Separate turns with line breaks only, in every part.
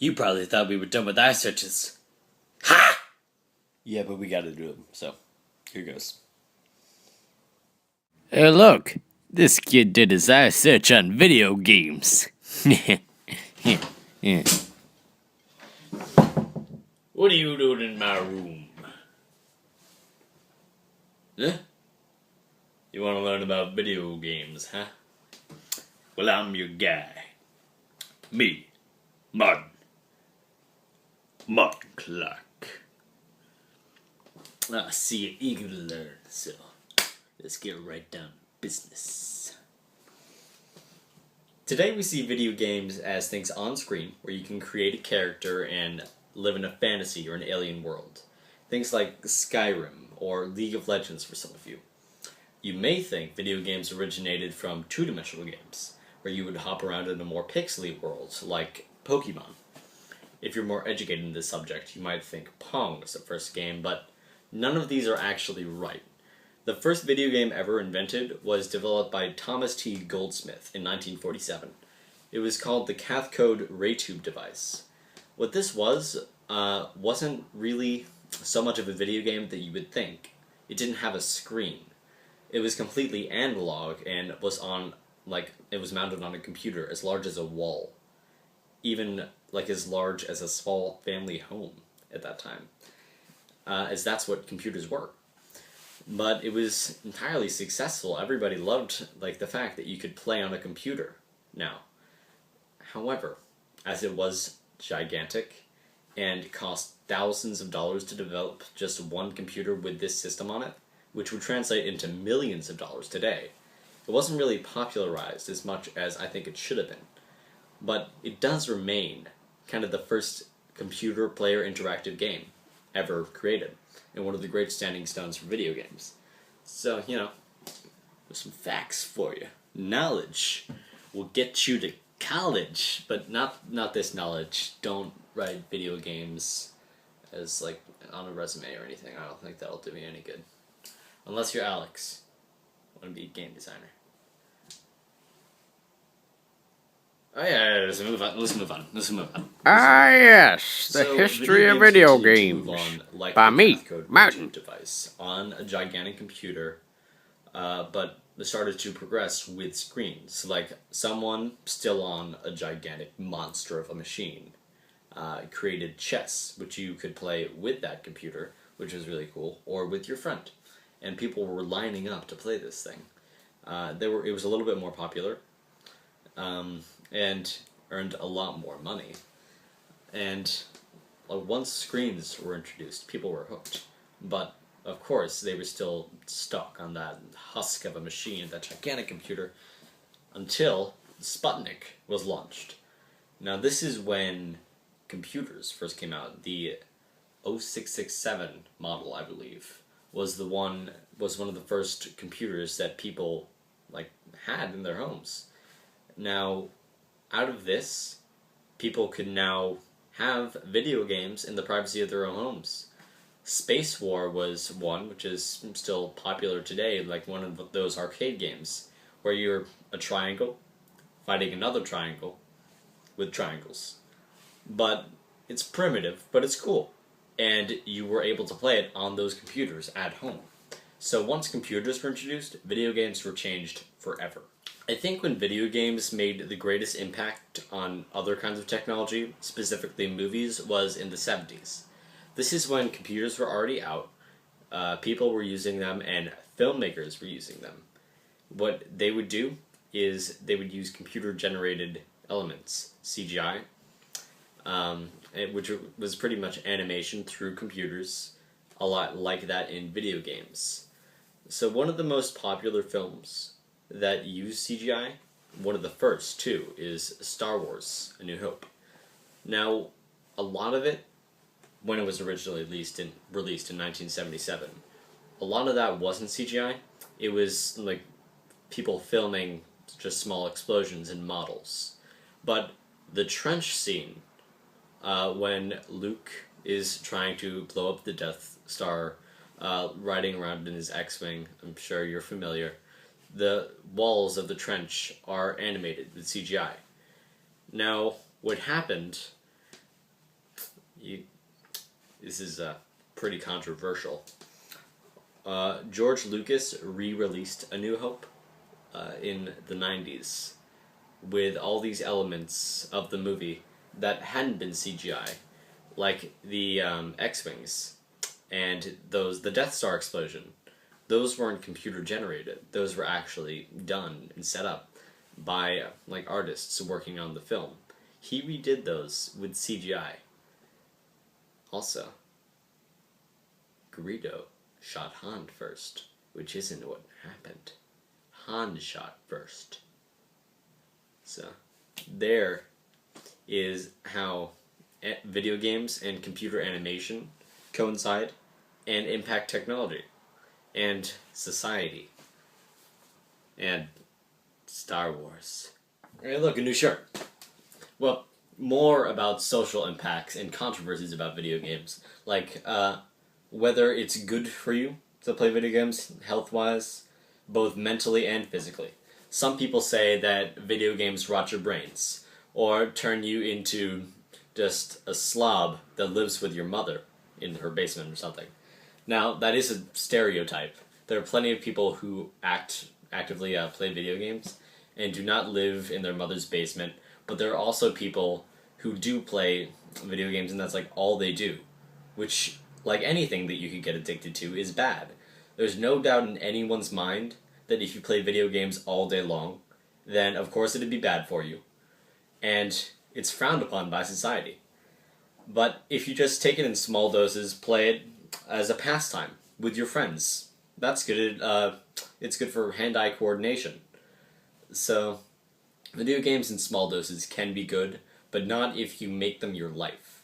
You probably thought we were done with Isearches. Ha!
Yeah, but we gotta do them, so here goes.
Hey, look! This kid did his Isearch on video games. Yeah. What are you doing in my room? Huh? You want to learn about video games, huh? Well, I'm your guy. Me, Martin Clark. I see you're eager to learn, so let's get right down to business. Today we see video games as things on screen where you can create a character and live in a fantasy or an alien world. Things like Skyrim or League of Legends for some of you. You may think video games originated from two-dimensional games, where you would hop around in a more pixely world, like Pokemon. If you're more educated in this subject, you might think Pong was the first game, but none of these are actually right. The first video game ever invented was developed by Thomas T. Goldsmith in 1947. It was called the Cathcode Raytube device. What this was, wasn't really so much of a video game that you would think. It didn't have a screen. It was completely analog and was mounted on a computer as large as a wall. Even as large as a small family home at that time. As that's what computers were. But it was entirely successful. Everybody loved the fact that you could play on a computer now. However, as it was gigantic and cost thousands of dollars to develop just one computer with this system on it, which would translate into millions of dollars today, it wasn't really popularized as much as I think it should have been. But it does remain kind of the first computer player interactive game ever created, and one of the great standing stones for video games. So, there's some facts for you. Knowledge will get you to college, but not this knowledge. Don't write video games as on a resume or anything. I don't think that'll do me any good. Unless you're Alex. Want to be a game designer. Oh yeah, let's move on.
Ah yes, the history of video games. By me, Martin.
Device on a gigantic computer, but it started to progress with screens. Like someone still on a gigantic monster of a machine created chess, which you could play with that computer, which was really cool, or with your friend. And people were lining up to play this thing. It was a little bit more popular. And earned a lot more money. And once screens were introduced, people were hooked. But, of course, they were still stuck on that husk of a machine, that gigantic computer, until Sputnik was launched. Now, this is when computers first came out. The 0667 model, I believe, was one of the first computers that people had in their homes. Now, out of this, people could now have video games in the privacy of their own homes. Space War was one, which is still popular today, like one of those arcade games, where you're a triangle fighting another triangle with triangles. But it's primitive, but it's cool. And you were able to play it on those computers at home. So once computers were introduced, video games were changed forever. I think when video games made the greatest impact on other kinds of technology, specifically movies, was in the 70s. This is when computers were already out, people were using them, and filmmakers were using them. What they would do is they would use computer-generated elements, CGI, which was pretty much animation through computers, a lot like that in video games. So one of the most popular films that use CGI, one of the first too, is Star Wars: A New Hope. Now, a lot of it, when it was originally released in 1977, a lot of that wasn't CGI. It was people filming just small explosions and models. But the trench scene, when Luke is trying to blow up the Death Star, riding around in his X-Wing, I'm sure you're familiar, the walls of the trench are animated with CGI. Now, what happened this is pretty controversial. George Lucas re-released A New Hope in the 90s with all these elements of the movie that hadn't been CGI, like the X-Wings and the Death Star explosion. Those weren't computer generated. Those were actually done and set up by like artists working on the film. He redid those with CGI. Also, Greedo shot Han first, which isn't what happened. Han shot first. So, there is how video games and computer animation coincide and impact technology and society and Star Wars. Hey, look, a new shirt. Well, more about social impacts and controversies about video games, like whether it's good for you to play video games health-wise, both mentally and physically. Some people say that video games rot your brains, or turn you into just a slob that lives with your mother in her basement or something. Now, that is a stereotype. There are plenty of people who actively play video games and do not live in their mother's basement, but there are also people who do play video games and that's like all they do, which, like anything that you could get addicted to, is bad. There's no doubt in anyone's mind that if you play video games all day long, then of course it'd be bad for you. And it's frowned upon by society. But if you just take it in small doses, play it as a pastime with your friends, that's good. It's good for hand-eye coordination. So, video games in small doses can be good, but not if you make them your life.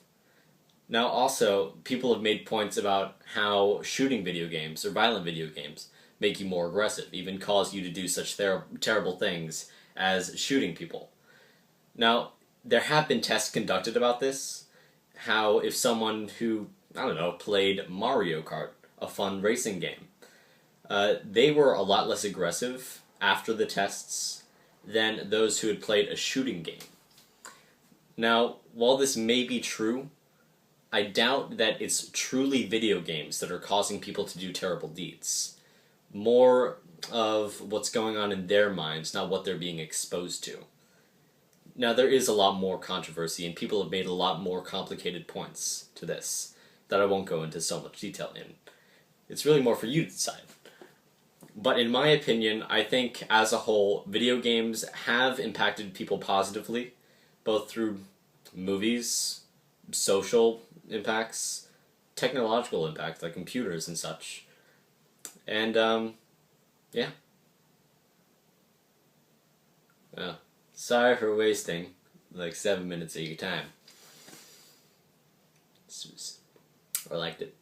Now also, people have made points about how shooting video games, or violent video games, make you more aggressive, even cause you to do such terrible things as shooting people. Now, there have been tests conducted about this, how if someone who, I don't know, played Mario Kart, a fun racing game, they were a lot less aggressive after the tests than those who had played a shooting game. Now, while this may be true, I doubt that it's truly video games that are causing people to do terrible deeds. More of what's going on in their minds, not what they're being exposed to. Now, there is a lot more controversy, and people have made a lot more complicated points to this that I won't go into so much detail in. It's really more for you to decide. But in my opinion, I think as a whole, video games have impacted people positively, both through movies, social impacts, technological impacts like computers and such. And, yeah. Well, sorry for wasting like 7 minutes of your time. I liked it.